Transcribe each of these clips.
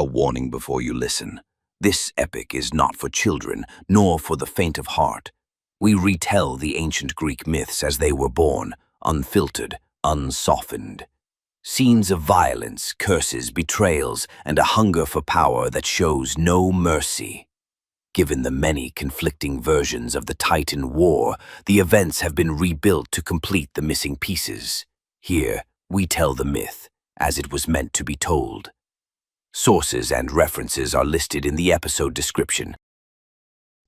warning before you listen. This epic is not for children, nor for the faint of heart. We retell the ancient Greek myths as they were born, unfiltered, unsoftened. Scenes of violence, curses, betrayals, and a hunger for power that shows no mercy. Given the many conflicting versions of the Titan War, the events have been rebuilt to complete the missing pieces. Here, we tell the myth as it was meant to be told. Sources and references are listed in the episode description.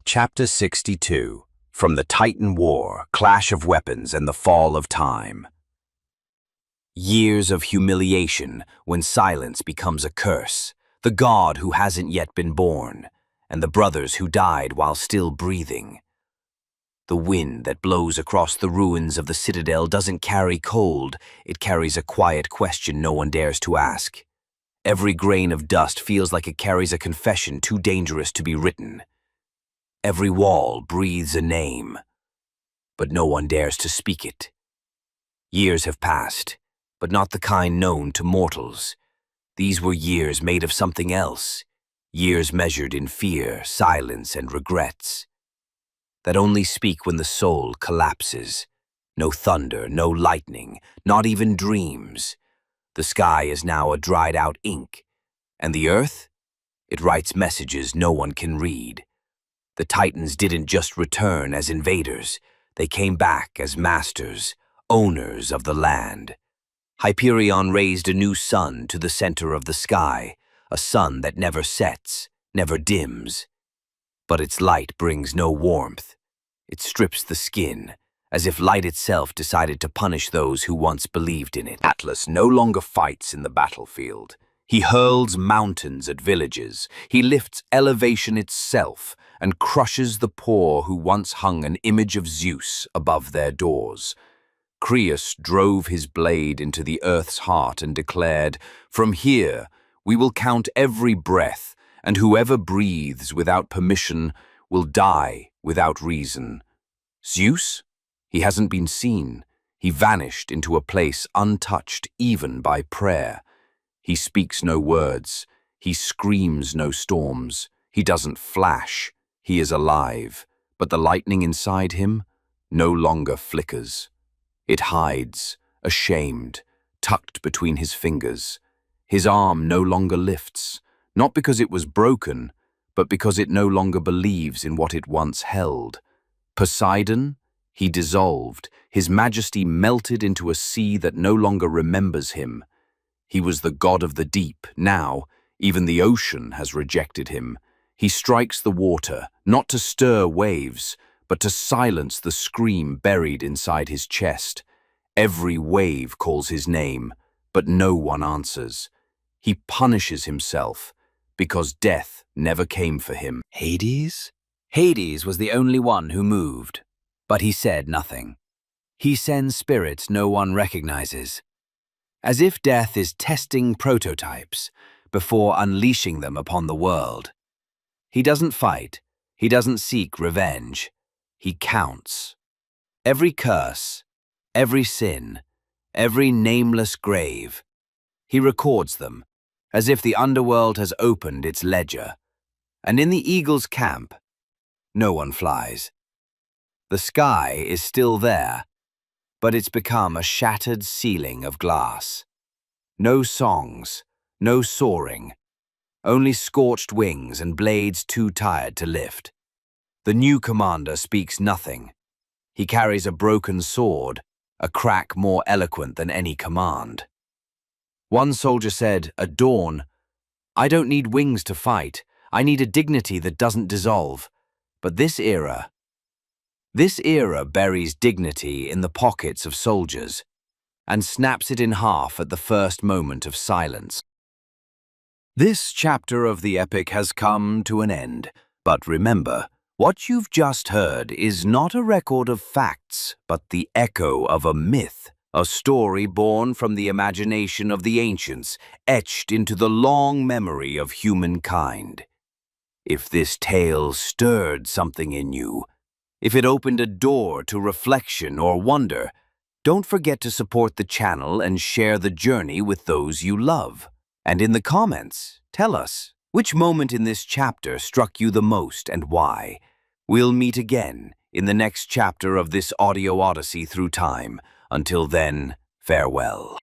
Chapter 62. From the Titan War, Clash of Weapons and the Fall of Time. Years of humiliation when silence becomes a curse, the god who hasn't yet been born, and the brothers who died while still breathing. The wind that blows across the ruins of the citadel doesn't carry cold, it carries a quiet question no one dares to ask. Every grain of dust feels like it carries a confession too dangerous to be written. Every wall breathes a name, but no one dares to speak it. Years have passed, but not the kind known to mortals. These were years made of something else, years measured in fear, silence, and regrets, that only speak when the soul collapses. No thunder, no lightning, not even dreams. The sky is now a dried-out ink, and the earth? It writes messages no one can read. The Titans didn't just return as invaders, they came back as masters, owners of the land. Hyperion raised a new sun to the center of the sky, a sun that never sets, never dims. But its light brings no warmth. It strips the skin, as if light itself decided to punish those who once believed in it. Atlas no longer fights in the battlefield. He hurls mountains at villages. He lifts elevation itself and crushes the poor who once hung an image of Zeus above their doors. Crius drove his blade into the earth's heart and declared, "From here, we will count every breath, and whoever breathes without permission will die without reason." Zeus? He hasn't been seen. He vanished into a place untouched even by prayer. He speaks no words. He screams no storms. He doesn't flash. He is alive, but the lightning inside him no longer flickers. It hides, ashamed, tucked between his fingers. His arm no longer lifts, not because it was broken, but because it no longer believes in what it once held. Poseidon? He dissolved. His majesty melted into a sea that no longer remembers him. He was the god of the deep. Now, even the ocean has rejected him. He strikes the water, not to stir waves, but to silence the scream buried inside his chest. Every wave calls his name, but no one answers. He punishes himself, because death never came for him. Hades? Hades was the only one who moved, but he said nothing. He sends spirits no one recognizes, as if death is testing prototypes before unleashing them upon the world. He doesn't fight, he doesn't seek revenge. He counts. Every curse, every sin, every nameless grave. He records them, as if the underworld has opened its ledger. And in the eagle's camp, no one flies. The sky is still there, but it's become a shattered ceiling of glass. No songs, no soaring, only scorched wings and blades too tired to lift. The new commander speaks nothing. He carries a broken sword, a crack more eloquent than any command. One soldier said, at dawn, "I don't need wings to fight. I need a dignity that doesn't dissolve." But this era buries dignity in the pockets of soldiers and snaps it in half at the first moment of silence. This chapter of the epic has come to an end, but remember, what you've just heard is not a record of facts, but the echo of a myth, a story born from the imagination of the ancients, etched into the long memory of humankind. If this tale stirred something in you, if it opened a door to reflection or wonder, don't forget to support the channel and share the journey with those you love. And in the comments, tell us, which moment in this chapter struck you the most and why? We'll meet again in the next chapter of this audio odyssey through time. Until then, farewell.